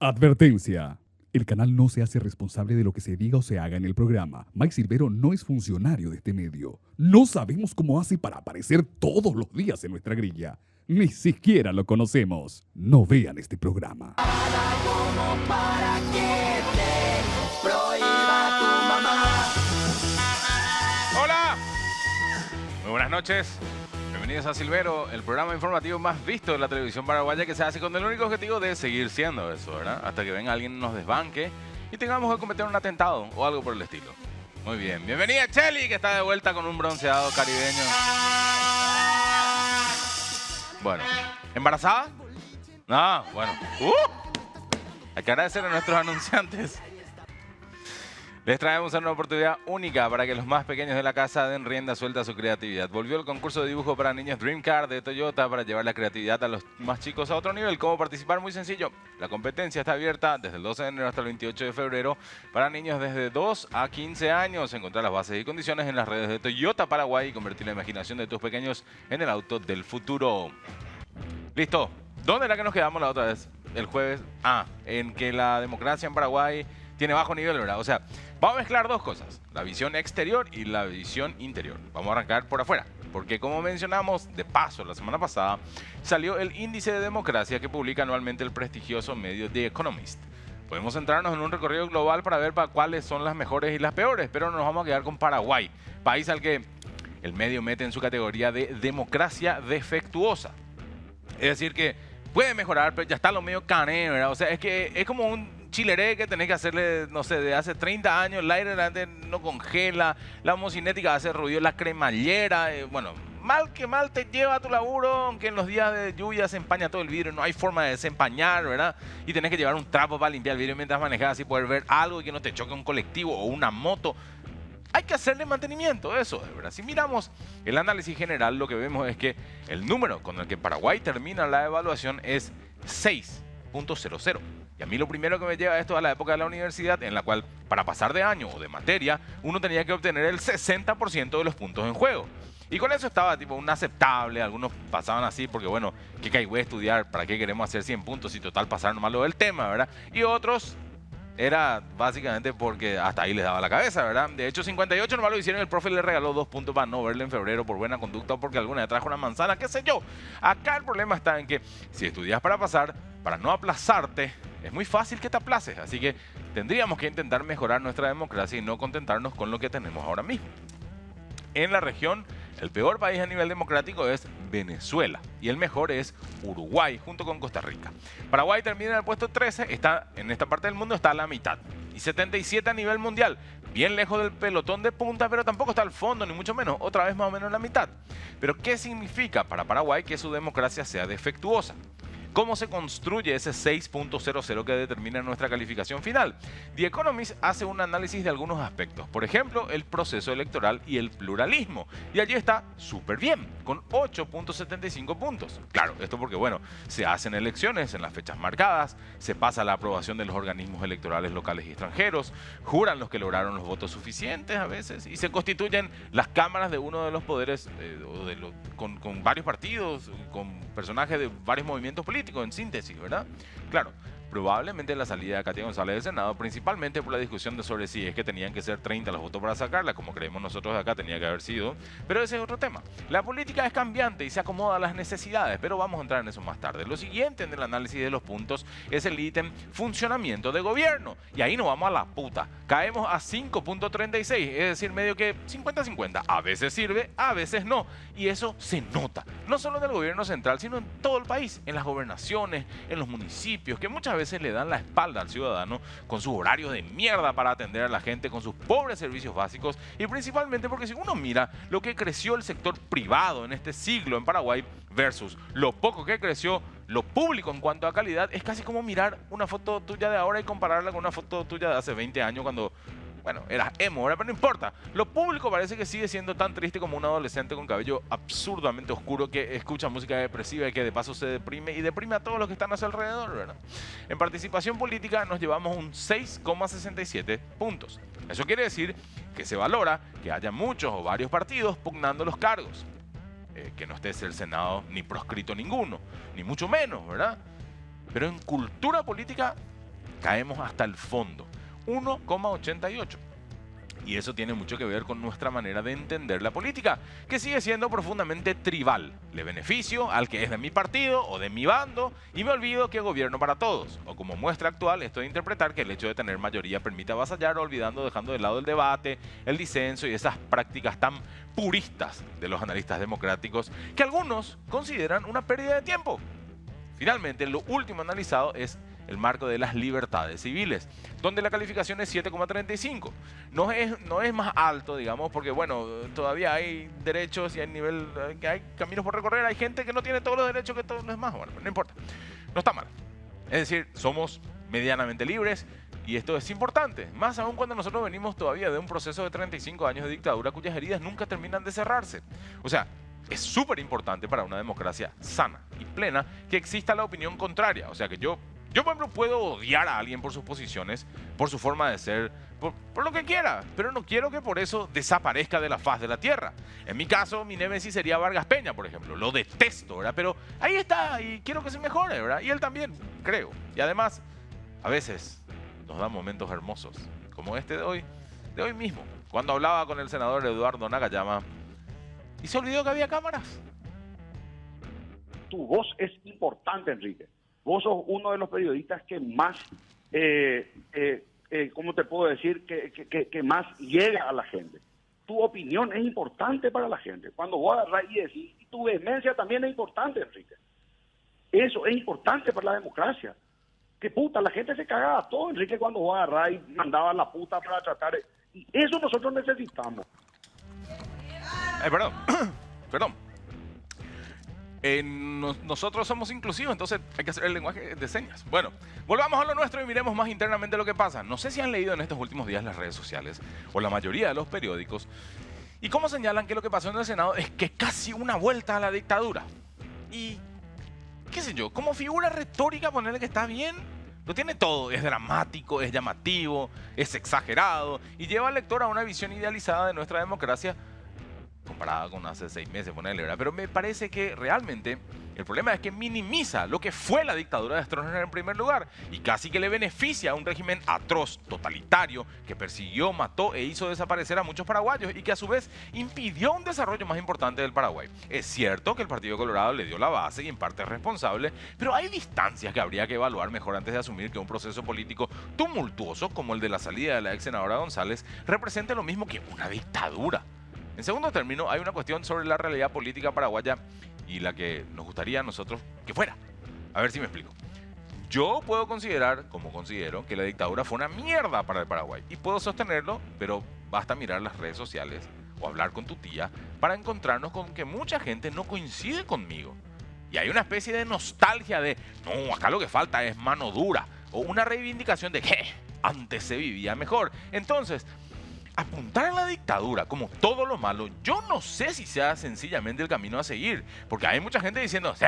Advertencia. El canal no se hace responsable de lo que se diga o se haga en el programa. Mike Silvero no es funcionario de este medio. No sabemos cómo hace para aparecer todos los días en nuestra grilla. Ni siquiera lo conocemos. No vean este programa. Para que te prohíba tu mamá. Hola, muy buenas noches. Bienvenidos a Silvero, el programa informativo más visto de la televisión paraguaya, que se hace con el único objetivo de seguir siendo eso, ¿verdad? Hasta que venga alguien y nos desbanque y tengamos que cometer un atentado o algo por el estilo. Muy bien, bienvenida Chely, que está de vuelta con un bronceado caribeño. Bueno, ¿embarazada? No, bueno. Hay que agradecer a nuestros anunciantes. Les traemos una oportunidad única para que los más pequeños de la casa den rienda suelta a su creatividad. Volvió el concurso de dibujo para niños Dream Car de Toyota para llevar la creatividad a los más chicos a otro nivel. ¿Cómo participar? Muy sencillo. La competencia está abierta desde el 12 de enero hasta el 28 de febrero para niños desde 2 a 15 años. Encontrar las bases y condiciones en las redes de Toyota Paraguay y convertir la imaginación de tus pequeños en el auto del futuro. ¿Listo? ¿Dónde era que nos quedamos la otra vez? El jueves. En que la democracia en Paraguay tiene bajo nivel, ¿verdad? O sea, vamos a mezclar dos cosas, la visión exterior y la visión interior. Vamos a arrancar por afuera, porque como mencionamos de paso la semana pasada, salió el índice de democracia que publica anualmente el prestigioso medio The Economist. Podemos centrarnos en un recorrido global para ver cuáles son las mejores y las peores, pero nos vamos a quedar con Paraguay, país al que el medio mete en su categoría de democracia defectuosa. Es decir que puede mejorar, pero ya está lo medio cané, ¿verdad? O sea, es que es como un chileré que tenés que hacerle, no sé, de hace 30 años, el aire delante no congela, la homocinética hace ruido, la cremallera, bueno, mal que mal te lleva a tu laburo, aunque en los días de lluvia se empaña todo el vidrio, no hay forma de desempañar, ¿verdad? Y tenés que llevar un trapo para limpiar el vidrio mientras manejas, así poder ver algo y que no te choque un colectivo o una moto. Hay que hacerle mantenimiento, eso es verdad. Si miramos el análisis general, lo que vemos es que el número con el que Paraguay termina la evaluación es 6.00. Y a mí lo primero que me lleva esto a la época de la universidad, en la cual para pasar de año o de materia, uno tenía que obtener el 60% de los puntos en juego. Y con eso estaba tipo un aceptable, algunos pasaban así porque bueno, ¿qué caigüe voy a estudiar? ¿Para qué queremos hacer 100 puntos y total pasar nomás lo del tema, verdad? Y otros era básicamente porque hasta ahí les daba la cabeza, ¿verdad? De hecho, 58 nomás lo hicieron, el profe le regaló 2 puntos para no verle en febrero por buena conducta o porque alguna le trajo una manzana, qué sé yo. Acá el problema está en que si estudias para pasar, para no aplazarte, es muy fácil que te aplaces. Así que tendríamos que intentar mejorar nuestra democracia y no contentarnos con lo que tenemos ahora mismo. En la región, el peor país a nivel democrático es Venezuela y el mejor es Uruguay junto con Costa Rica. Paraguay termina en el puesto 13, está en esta parte del mundo está a la mitad y 77 a nivel mundial, bien lejos del pelotón de punta, pero tampoco está al fondo ni mucho menos, otra vez más o menos en la mitad. Pero ¿qué significa para Paraguay que su democracia sea defectuosa? ¿Cómo se construye ese 6.00 que determina nuestra calificación final? The Economist hace un análisis de algunos aspectos, por ejemplo, el proceso electoral y el pluralismo. Y allí está súper bien, con 8.75 puntos. Claro, esto porque, bueno, se hacen elecciones en las fechas marcadas, se pasa la aprobación de los organismos electorales locales y extranjeros, juran los que lograron los votos suficientes a veces, y se constituyen las cámaras de uno de los poderes, con varios partidos, con personajes de varios movimientos políticos, en síntesis, ¿verdad? Claro, probablemente la salida de Katia González del Senado, principalmente por la discusión de sobre si es que tenían que ser 30 los votos para sacarla, como creemos nosotros de acá tenía que haber sido, pero ese es otro tema. La política es cambiante y se acomoda a las necesidades, pero vamos a entrar en eso más tarde. Lo siguiente en el análisis de los puntos es el ítem funcionamiento de gobierno, y ahí nos vamos a la puta. Caemos a 5.36, es decir, medio que 50-50. A veces sirve, a veces no, y eso se nota, no solo en el gobierno central, sino en todo el país, en las gobernaciones, en los municipios, que muchas veces le dan la espalda al ciudadano con sus horarios de mierda para atender a la gente, con sus pobres servicios básicos, y principalmente porque si uno mira lo que creció el sector privado en este siglo en Paraguay versus lo poco que creció lo público en cuanto a calidad, es casi como mirar una foto tuya de ahora y compararla con una foto tuya de hace 20 años cuando, bueno, eras emo, ¿verdad? Pero no importa. Lo público parece que sigue siendo tan triste como un adolescente con cabello absurdamente oscuro que escucha música depresiva y que de paso se deprime y deprime a todos los que están a su alrededor, ¿verdad? En participación política nos llevamos un 6,67 puntos. Eso quiere decir que se valora que haya muchos o varios partidos pugnando los cargos. Que no esté el Senado ni proscrito ninguno, ni mucho menos, ¿verdad? Pero en cultura política caemos hasta el fondo, 1,88. Y eso tiene mucho que ver con nuestra manera de entender la política, que sigue siendo profundamente tribal. Le beneficio al que es de mi partido o de mi bando y me olvido que gobierno para todos. O como muestra actual, esto de interpretar que el hecho de tener mayoría permite avasallar, dejando de lado el debate, el disenso y esas prácticas tan puristas de los analistas democráticos que algunos consideran una pérdida de tiempo. Finalmente, lo último analizado es el marco de las libertades civiles, donde la calificación es 7,35. No es más alto, digamos, porque bueno, todavía hay derechos y hay caminos por recorrer, hay gente que no tiene todos los derechos que todos los demás. Bueno, no importa, no está mal. Es decir, somos medianamente libres y esto es importante, más aún cuando nosotros venimos todavía de un proceso de 35 años de dictadura cuyas heridas nunca terminan de cerrarse. O sea, es súper importante para una democracia sana y plena que exista la opinión contraria. O sea, que yo por ejemplo, puedo odiar a alguien por sus posiciones, por su forma de ser, por lo que quiera, pero no quiero que por eso desaparezca de la faz de la tierra. En mi caso, mi némesis sería Vargas Peña, por ejemplo. Lo detesto, ¿verdad? Pero ahí está y quiero que se mejore, ¿verdad? Y él también, creo. Y además, a veces nos dan momentos hermosos, como este de hoy mismo, cuando hablaba con el senador Eduardo Nakayama y se olvidó que había cámaras. Tu voz es importante, Enrique. Vos sos uno de los periodistas que más, ¿cómo te puedo decir? Que más llega a la gente. Tu opinión es importante para la gente. Cuando vos agarrás y decís, y tu vehemencia también es importante, Enrique. Eso es importante para la democracia. Que puta, la gente se cagaba todo, Enrique, cuando vos agarrás y mandabas la puta para tratar. Y eso nosotros necesitamos. Perdón. Nosotros somos inclusivos, entonces hay que hacer el lenguaje de señas. Bueno, volvamos a lo nuestro y miremos más internamente lo que pasa. No sé si han leído en estos últimos días las redes sociales o la mayoría de los periódicos y cómo señalan que lo que pasó en el Senado es que casi una vuelta a la dictadura. Y, qué sé yo, como figura retórica ponerle que está bien, lo tiene todo. Es dramático, es llamativo, es exagerado y lleva al lector a una visión idealizada de nuestra democracia comparada con hace 6 meses, ponerle, ¿verdad? Pero me parece que realmente el problema es que minimiza lo que fue la dictadura de Stroessner en primer lugar y casi que le beneficia a un régimen atroz, totalitario, que persiguió, mató e hizo desaparecer a muchos paraguayos y que a su vez impidió un desarrollo más importante del Paraguay. Es cierto que el Partido Colorado le dio la base y en parte es responsable, pero hay distancias que habría que evaluar mejor antes de asumir que un proceso político tumultuoso como el de la salida de la ex senadora González represente lo mismo que una dictadura. En segundo término, hay una cuestión sobre la realidad política paraguaya y la que nos gustaría a nosotros que fuera. A ver si me explico. Yo puedo considerar, como considero, que la dictadura fue una mierda para el Paraguay. Y puedo sostenerlo, pero basta mirar las redes sociales o hablar con tu tía para encontrarnos con que mucha gente no coincide conmigo. Y hay una especie de nostalgia de, no, acá lo que falta es mano dura. O una reivindicación de que antes se vivía mejor. Entonces, apuntar a la dictadura como todo lo malo, yo no sé si sea sencillamente el camino a seguir, porque hay mucha gente diciendo, sí,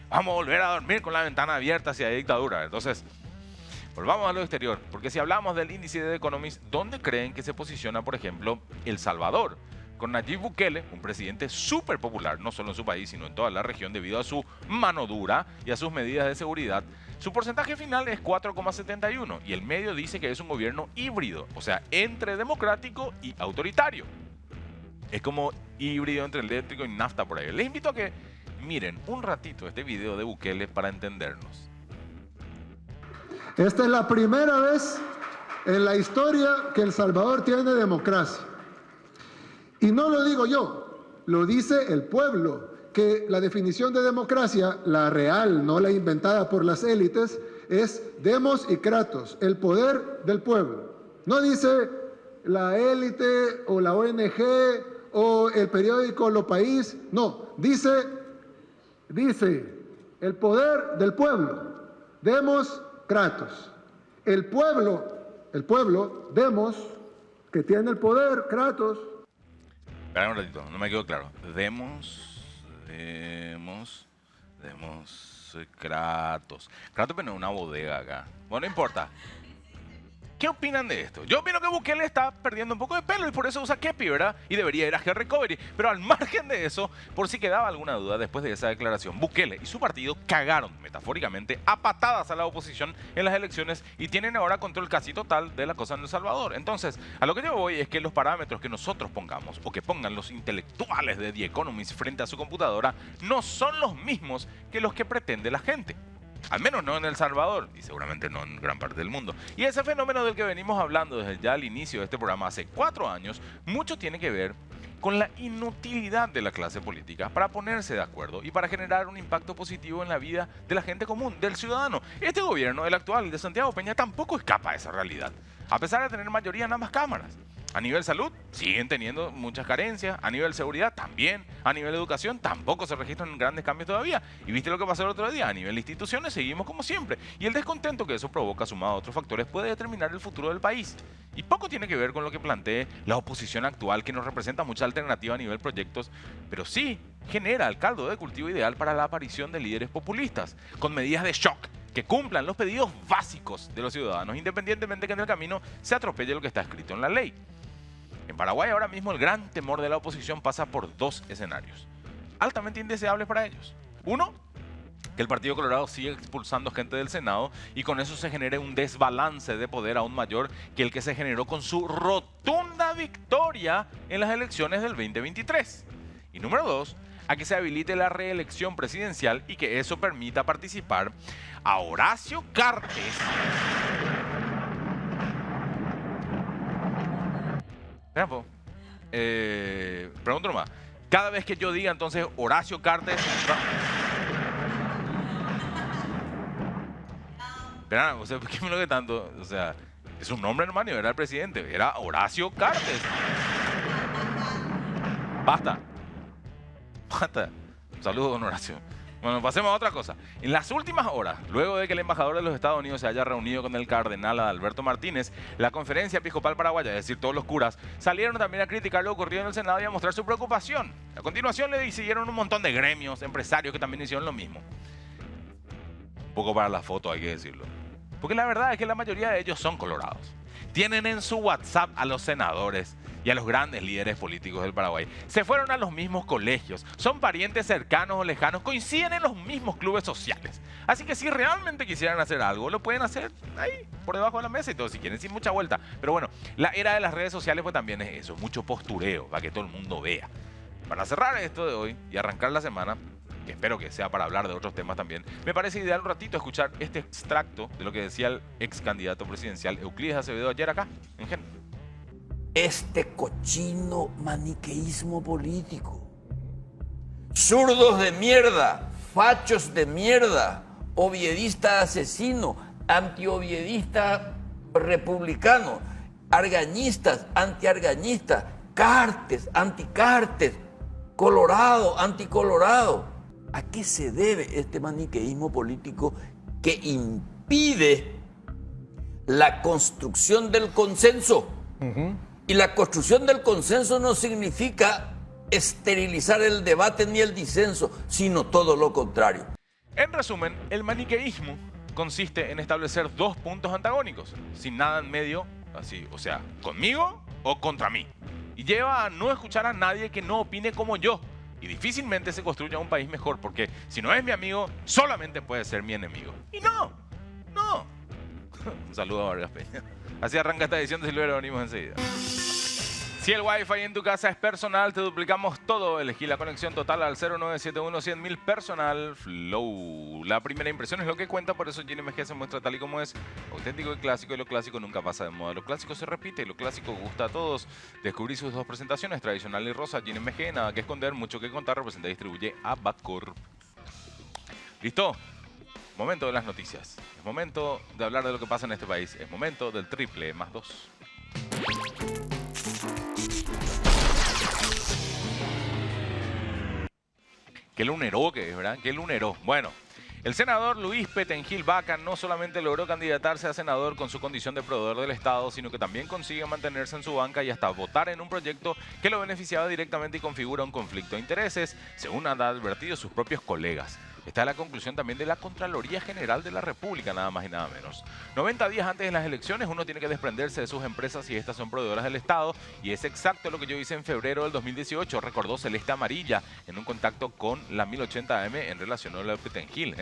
vamos a volver a dormir con la ventana abierta si hay dictadura. Entonces, volvamos a lo exterior, porque si hablamos del índice de The Economist, ¿dónde creen que se posiciona, por ejemplo, El Salvador? Con Nayib Bukele, un presidente súper popular, no solo en su país, sino en toda la región, debido a su mano dura y a sus medidas de seguridad. Su porcentaje final es 4,71 y el medio dice que es un gobierno híbrido, o sea, entre democrático y autoritario. Es como híbrido entre eléctrico y nafta por ahí. Les invito a que miren un ratito este video de Bukele para entendernos. Esta es la primera vez en la historia que El Salvador tiene democracia. Y no lo digo yo, lo dice el pueblo, que la definición de democracia, la real, no la inventada por las élites, es demos y kratos, el poder del pueblo. No dice la élite o la ONG o el periódico Lo País, no, dice el poder del pueblo, demos, kratos. El pueblo, demos, que tiene el poder, kratos. Espera un ratito, no me quedó claro. Demos, Kratos. Kratos, pero no es una bodega acá. Bueno, no importa. ¿Qué opinan de esto? Yo opino que Bukele está perdiendo un poco de pelo y por eso usa kepi, ¿verdad? Y debería ir a Hair Recovery. Pero al margen de eso, por si quedaba alguna duda después de esa declaración, Bukele y su partido cagaron, metafóricamente, a patadas a la oposición en las elecciones y tienen ahora control casi total de la cosa en El Salvador. Entonces, a lo que yo voy es que los parámetros que nosotros pongamos o que pongan los intelectuales de The Economist frente a su computadora no son los mismos que los que pretende la gente. Al menos no en El Salvador y seguramente no en gran parte del mundo. Y ese fenómeno del que venimos hablando desde ya el inicio de este programa hace 4 años, mucho tiene que ver con la inutilidad de la clase política para ponerse de acuerdo y para generar un impacto positivo en la vida de la gente común, del ciudadano. Este gobierno, el actual, el de Santiago Peña, tampoco escapa a esa realidad, a pesar de tener mayoría en ambas cámaras. A nivel salud, siguen teniendo muchas carencias. A nivel seguridad, también. A nivel educación, tampoco se registran grandes cambios todavía. Y viste lo que pasó el otro día. A nivel instituciones, seguimos como siempre. Y el descontento que eso provoca, sumado a otros factores, puede determinar el futuro del país. Y poco tiene que ver con lo que plantee la oposición actual, que nos representa mucha alternativa a nivel proyectos, pero sí genera el caldo de cultivo ideal para la aparición de líderes populistas, con medidas de shock que cumplan los pedidos básicos de los ciudadanos, independientemente que en el camino se atropelle lo que está escrito en la ley. En Paraguay ahora mismo el gran temor de la oposición pasa por 2 escenarios, altamente indeseables para ellos. Uno, que el Partido Colorado siga expulsando gente del Senado y con eso se genere un desbalance de poder aún mayor que el que se generó con su rotunda victoria en las elecciones del 2023. Y número 2, a que se habilite la reelección presidencial y que eso permita participar a Horacio Cartes. Pregunto nomás. Cada vez que yo diga entonces Horacio Cartes. Espera, o sea, ¿por qué me lo que tanto? O sea, es un nombre nomás, ni era el presidente, era Horacio Cartes. Basta. Basta. Un saludo, don Horacio. Bueno, pasemos a otra cosa. En las últimas horas, luego de que el embajador de los Estados Unidos se haya reunido con el cardenal Adalberto Martínez, la conferencia episcopal paraguaya, es decir, todos los curas, salieron también a criticar lo ocurrido en el Senado y a mostrar su preocupación. A continuación le siguieron un montón de gremios, empresarios que también hicieron lo mismo. Un poco para la foto, hay que decirlo. Porque la verdad es que la mayoría de ellos son colorados. Tienen en su WhatsApp a los senadores y a los grandes líderes políticos del Paraguay. Se fueron a los mismos colegios, son parientes cercanos o lejanos, coinciden en los mismos clubes sociales. Así que si realmente quisieran hacer algo, lo pueden hacer ahí, por debajo de la mesa y todo, si quieren, sin mucha vuelta. Pero bueno, la era de las redes sociales pues también es eso, mucho postureo, para que todo el mundo vea. Para cerrar esto de hoy y arrancar la semana, que espero que sea para hablar de otros temas también, me parece ideal un ratito escuchar este extracto de lo que decía el ex candidato presidencial Euclides Acevedo ayer acá, en Gen. Este cochino maniqueísmo político. Zurdos de mierda, fachos de mierda, oviedista asesino, antioviedista republicano, argañistas, antiargañistas, Cartes, anticartes, colorado, anticolorado. ¿A qué se debe este maniqueísmo político que impide la construcción del consenso? Y la construcción del consenso no significa esterilizar el debate ni el disenso, sino todo lo contrario. En resumen, el maniqueísmo consiste en establecer 2 puntos antagónicos, sin nada en medio, así, o sea, conmigo o contra mí. Y lleva a no escuchar a nadie que no opine como yo. Y difícilmente se construya un país mejor, porque si no es mi amigo, solamente puede ser mi enemigo. Y no. Un saludo a Vargas Peña. Así arranca esta edición de Silvero, venimos enseguida. Si el Wi-Fi en tu casa es personal, te duplicamos todo. Elegí la conexión total al 0971-100.000 personal Flow. La primera impresión es lo que cuenta, por eso GNMG se muestra tal y como es, auténtico y clásico, y lo clásico nunca pasa de moda. Lo clásico se repite y lo clásico gusta a todos. Descubrí sus 2 presentaciones, tradicional y rosa. GNMG, nada que esconder, mucho que contar, representa y distribuye Abacor. ¿Listo? Momento de las noticias. Es momento de hablar de lo que pasa en este país. Es momento del triple más 2. Qué lunero que es, ¿verdad? Qué lunero. Bueno, el senador Luis Petengil Vaca no solamente logró candidatarse a senador con su condición de proveedor del Estado, sino que también consigue mantenerse en su banca y hasta votar en un proyecto que lo beneficiaba directamente y configura un conflicto de intereses, según han advertido sus propios colegas. Esta es la conclusión también de la Contraloría General de la República, nada más y nada menos. 90 días antes de las elecciones, uno tiene que desprenderse de sus empresas si estas son proveedoras del Estado, y es exacto lo que yo hice en febrero del 2018, recordó Celeste Amarilla en un contacto con la 1080 AM en relación a la Petengil.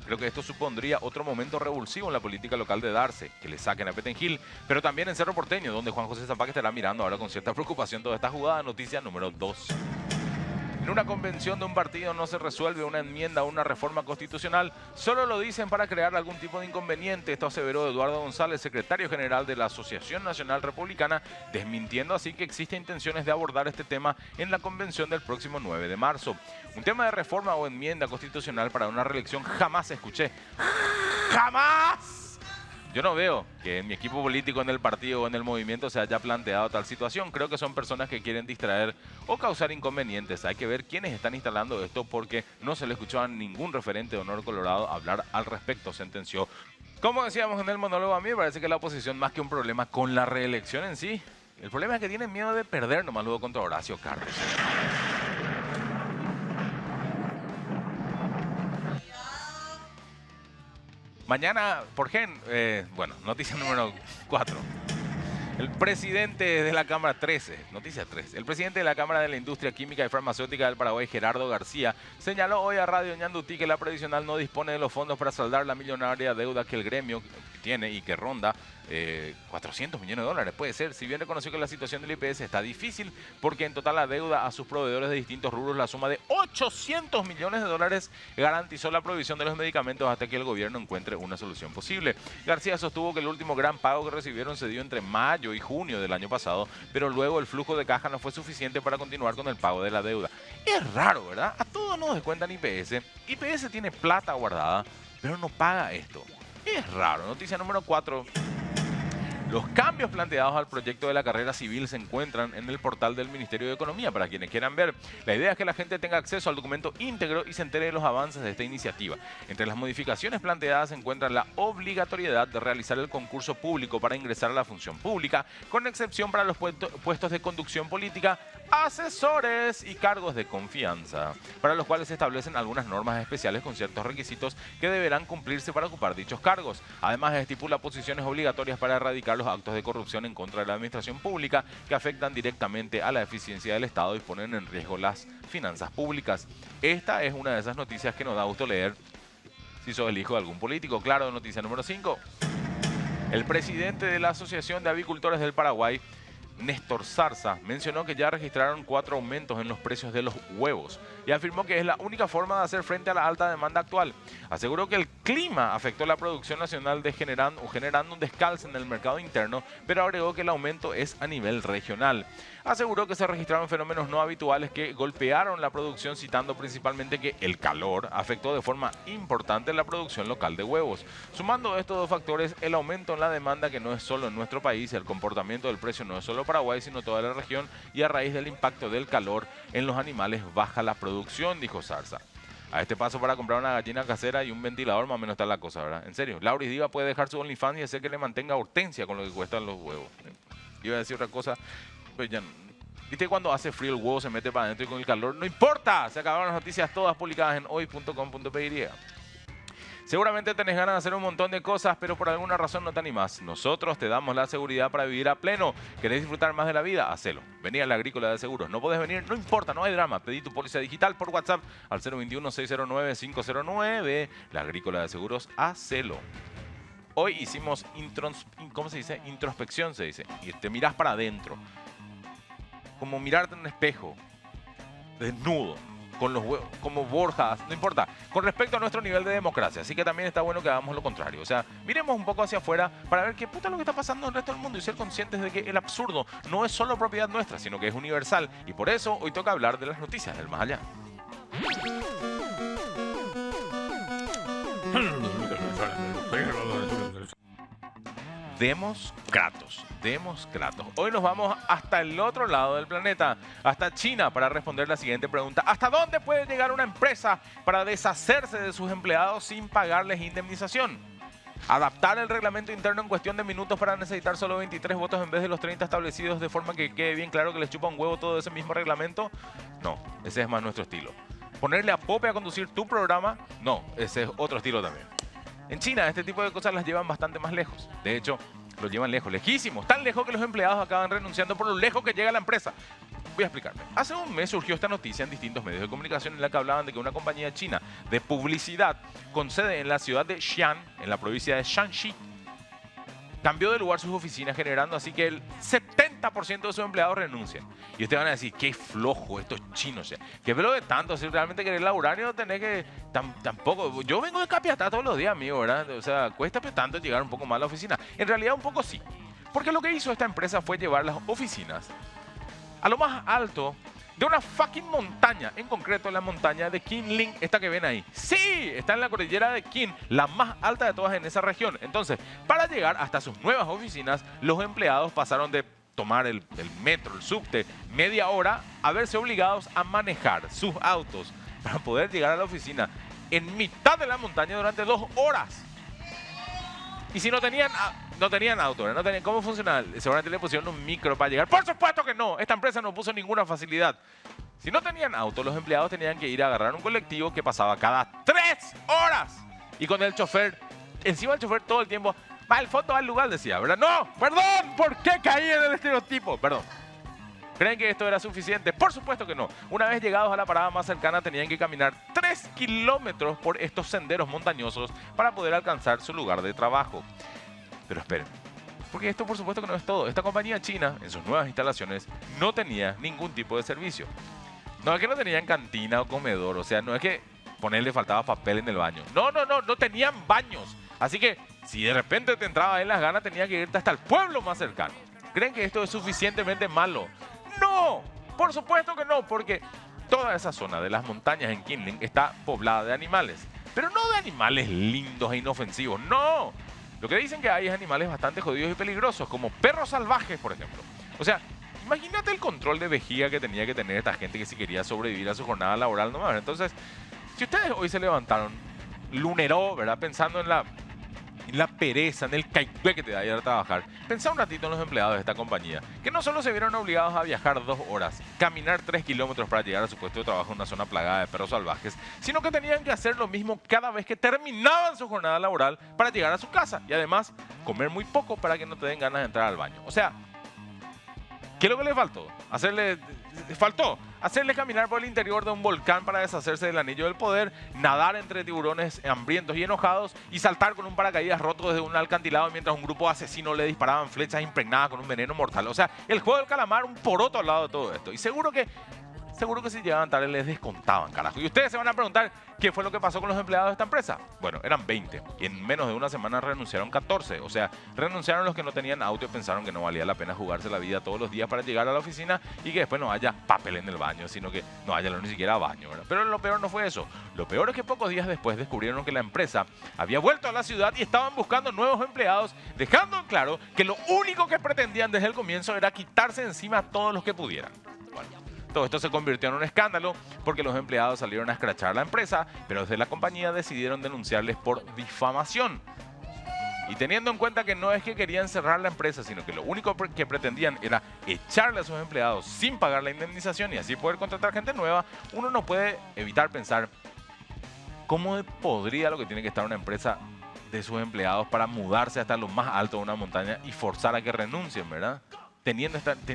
Creo que esto supondría otro momento revulsivo en la política local de Darse, que le saquen a Petengil, pero también en Cerro Porteño, donde Juan José Zapac estará mirando ahora con cierta preocupación toda esta jugada. Noticia número 2. En una convención de un partido no se resuelve una enmienda o una reforma constitucional, solo lo dicen para crear algún tipo de inconveniente. Esto aseveró Eduardo González, secretario general de la Asociación Nacional Republicana, desmintiendo así que existen intenciones de abordar este tema en la convención del próximo 9 de marzo. Un tema de reforma o enmienda constitucional para una reelección jamás escuché. ¡Jamás! Yo no veo que en mi equipo político, en el partido o en el movimiento se haya planteado tal situación. Creo que son personas que quieren distraer o causar inconvenientes. Hay que ver quiénes están instalando esto porque no se le escuchó a ningún referente de Honor Colorado hablar al respecto, sentenció. Como decíamos en el monólogo, a mí me parece que la oposición, más que un problema con la reelección en sí, el problema es que tienen miedo de perder nomás luego contra Horacio Cartes. Mañana, por gen, bueno, noticia número 4. El presidente de la Cámara 13, noticia 3, el presidente de la Cámara de la Industria Química y Farmacéutica del Paraguay, Gerardo García, señaló hoy a Radio Ñandutí que la previsional no dispone de los fondos para saldar la millonaria deuda que el gremio tiene y que ronda 400 millones de dólares. Puede ser, si bien reconoció que la situación del IPS está difícil, porque en total la deuda a sus proveedores de distintos rubros, la suma de 800 millones de dólares, garantizó la provisión de los medicamentos hasta que el gobierno encuentre una solución posible. García sostuvo que el último gran pago que recibieron se dio entre mayo y junio del año pasado, pero luego el flujo de caja no fue suficiente para continuar con el pago de la deuda. Es raro, ¿verdad? A todos nos descuentan IPS. IPS tiene plata guardada, pero no paga esto. Es raro. Noticia número 4. Los cambios planteados al proyecto de la carrera civil se encuentran en el portal del Ministerio de Economía para quienes quieran ver. La idea es que la gente tenga acceso al documento íntegro y se entere de los avances de esta iniciativa. Entre las modificaciones planteadas se encuentra la obligatoriedad de realizar el concurso público para ingresar a la función pública, con excepción para los puestos de conducción política, asesores y cargos de confianza, para los cuales se establecen algunas normas especiales con ciertos requisitos que deberán cumplirse para ocupar dichos cargos. Además, estipula posiciones obligatorias para erradicar los actos de corrupción en contra de la administración pública que afectan directamente a la eficiencia del Estado y ponen en riesgo las finanzas públicas. Esta es una de esas noticias que nos da gusto leer si sos el hijo de algún político. Claro, noticia número 5. El presidente de la Asociación de Avicultores del Paraguay, Néstor Zarza, mencionó que ya registraron 4 aumentos en los precios de los huevos y afirmó que es la única forma de hacer frente a la alta demanda actual. Aseguró que el clima afectó la producción nacional generando un descalce en el mercado interno, pero agregó que el aumento es a nivel regional. Aseguró que se registraron fenómenos no habituales que golpearon la producción, citando principalmente que el calor afectó de forma importante la producción local de huevos. Sumando estos dos factores, el aumento en la demanda, que no es solo en nuestro país, el comportamiento del precio no es solo Paraguay, sino toda la región, y a raíz del impacto del calor en los animales baja la producción, dijo Zarza. A este paso, para comprar una gallina casera y un ventilador, más o menos está la cosa, ¿verdad? En serio, Lauris Diva puede dejar su OnlyFans y hacer que le mantenga Hortensia con lo que cuestan los huevos. Iba a decir otra cosa, pues ya no. ¿Viste cuando hace frío el huevo se mete para adentro y con el calor? ¡No importa! Se acabaron las noticias todas publicadas en hoy.com.py. Seguramente tenés ganas de hacer un montón de cosas, pero por alguna razón no te animás. Nosotros te damos la seguridad para vivir a pleno. ¿Querés disfrutar más de la vida? Hacelo. Vení a la Agrícola de Seguros. No podés venir, no importa, no hay drama. Pedí tu póliza digital por WhatsApp al 021-609-509. La Agrícola de Seguros, hacelo. Hoy hicimos ¿cómo se dice? Introspección, se dice. Y te mirás para adentro. Como mirarte en un espejo. Desnudo. Con los huevos, como Borja, no importa, con respecto a nuestro nivel de democracia. Así que también está bueno que hagamos lo contrario. O sea, miremos un poco hacia afuera para ver qué puta es lo que está pasando en el resto del mundo y ser conscientes de que el absurdo no es solo propiedad nuestra, sino que es universal. Y por eso hoy toca hablar de las noticias del más allá. Demos Kratos. Hoy nos vamos hasta el otro lado del planeta, hasta China, para responder la siguiente pregunta. ¿Hasta dónde puede llegar una empresa para deshacerse de sus empleados sin pagarles indemnización? ¿Adaptar el reglamento interno en cuestión de minutos para necesitar solo 23 votos en vez de los 30 establecidos, de forma que quede bien claro que les chupa un huevo todo ese mismo reglamento? No, ese es más nuestro estilo. Ponerle a Pope a conducir tu programa, no, ese es otro estilo también. En China este tipo de cosas las llevan bastante más lejos. De hecho, lo llevan lejos, lejísimos. Tan lejos que los empleados acaban renunciando por lo lejos que llega la empresa. Voy a explicarme. Hace un mes surgió esta noticia en distintos medios de comunicación en la que hablaban de que una compañía china de publicidad con sede en la ciudad de Xi'an, en la provincia de Shanxi, cambió de lugar sus oficinas, generando así que el 70% de sus empleados renuncian. Y ustedes van a decir, qué flojo estos chinos. ¿Qué velo de tanto? Si realmente querés laburar y no tenés que... Tampoco... Yo vengo de Capiatá todos los días, amigo, ¿verdad? O sea, cuesta tanto llegar un poco más a la oficina. En realidad un poco sí. Porque lo que hizo esta empresa fue llevar las oficinas a lo más alto de una fucking montaña, en concreto la montaña de Qinling, esta que ven ahí. Sí, está en la cordillera de Qin, la más alta de todas en esa región. Entonces, para llegar hasta sus nuevas oficinas, los empleados pasaron de tomar el metro, el subte, media hora, a verse obligados a manejar sus autos para poder llegar a la oficina en mitad de la montaña durante 2 horas. Y si no tenían auto, no tenían, ¿cómo funcionaba? Seguramente le pusieron un micro para llegar. ¡Por supuesto que no! Esta empresa no puso ninguna facilidad. Si no tenían auto, los empleados tenían que ir a agarrar un colectivo que pasaba cada 3 horas. Y con el chofer, encima el chofer todo el tiempo, va al fondo al lugar, decía, ¿verdad? ¡No! ¡Perdón! ¿Por qué caí en el estereotipo? Perdón. ¿Creen que esto era suficiente? Por supuesto que no. Una vez llegados a la parada más cercana, tenían que caminar 3 kilómetros por estos senderos montañosos para poder alcanzar su lugar de trabajo. Pero esperen, porque esto por supuesto que no es todo. Esta compañía china, en sus nuevas instalaciones, no tenía ningún tipo de servicio. No es que no tenían cantina o comedor, o sea, no es que ponerle faltaba papel en el baño. No tenían baños. Así que, si de repente te entraba en las ganas, tenías que irte hasta el pueblo más cercano. ¿Creen que esto es suficientemente malo? ¡No! Por supuesto que no, porque toda esa zona de las montañas en Qinling está poblada de animales. Pero no de animales lindos e inofensivos, no. Lo que dicen que hay es animales bastante jodidos y peligrosos, como perros salvajes, por ejemplo. O sea, imagínate el control de vejiga que tenía que tener esta gente que si quería sobrevivir a su jornada laboral nomás. Entonces, si ustedes hoy se levantaron luneró, ¿verdad? Pensando en la pereza, en el caicue que te da ir a trabajar. Pensá un ratito en los empleados de esta compañía, que no solo se vieron obligados a viajar 2 horas, caminar 3 kilómetros para llegar a su puesto de trabajo en una zona plagada de perros salvajes, sino que tenían que hacer lo mismo cada vez que terminaban su jornada laboral para llegar a su casa. Y además, comer muy poco para que no te den ganas de entrar al baño. O sea, ¿qué es lo que le faltó? Hacerle caminar por el interior de un volcán para deshacerse del anillo del poder, nadar entre tiburones hambrientos y enojados y saltar con un paracaídas roto desde un alcantilado mientras un grupo de asesinos le disparaban flechas impregnadas con un veneno mortal. O sea, el juego del calamar, un poroto al lado de todo esto. Y seguro que si llegaban tarde les descontaban, carajo. Y ustedes se van a preguntar qué fue lo que pasó con los empleados de esta empresa. Bueno, eran 20 y en menos de una semana renunciaron 14. O sea, renunciaron los que no tenían auto y pensaron que no valía la pena jugarse la vida todos los días para llegar a la oficina y que después no haya papel en el baño, sino que no haya ni siquiera baño, ¿verdad? Pero lo peor no fue eso. Lo peor es que pocos días después descubrieron que la empresa había vuelto a la ciudad y estaban buscando nuevos empleados, dejando en claro que lo único que pretendían desde el comienzo era quitarse encima a todos los que pudieran. Bueno, todo esto se convirtió en un escándalo porque los empleados salieron a escrachar a la empresa, pero desde la compañía decidieron denunciarles por difamación. Y teniendo en cuenta que no es que querían cerrar la empresa, sino que lo único que pretendían era echarle a sus empleados sin pagar la indemnización y así poder contratar gente nueva, uno no puede evitar pensar cómo podría lo que tiene que estar una empresa de sus empleados para mudarse hasta lo más alto de una montaña y forzar a que renuncien, ¿verdad?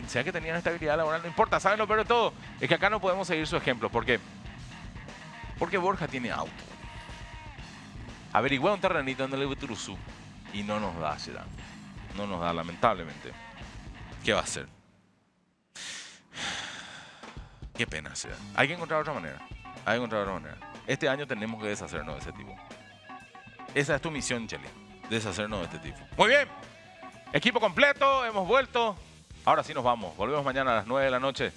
Sea que tenían estabilidad laboral, no importa. ¿Saben lo peor de todo? Es que acá no podemos seguir su ejemplo. ¿Por qué? Porque Borja tiene auto. Averigüé un terrenito en el Buturuzú y no nos da, será. No nos da, lamentablemente. ¿Qué va a hacer? Qué pena, será. Hay que encontrar otra manera. Este año tenemos que deshacernos de ese tipo. Esa es tu misión, Chele. Deshacernos de este tipo. Muy bien. Equipo completo, hemos vuelto. Ahora sí nos vamos. Volvemos mañana a las 9 de la noche.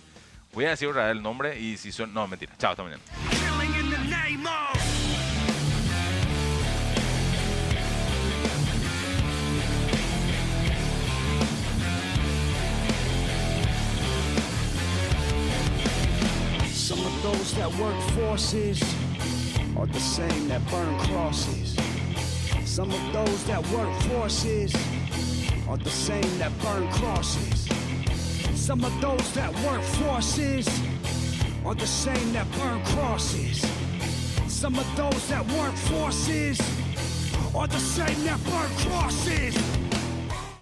Voy a decir otra vez el nombre y si son... No, mentira. Chao, hasta mañana. Some of those that work forces are the same that burn crosses. Some of those that work forces are the same that burn crosses. Some of those that work forces are the same that burn crosses. Some of those that work forces are the same that burn crosses.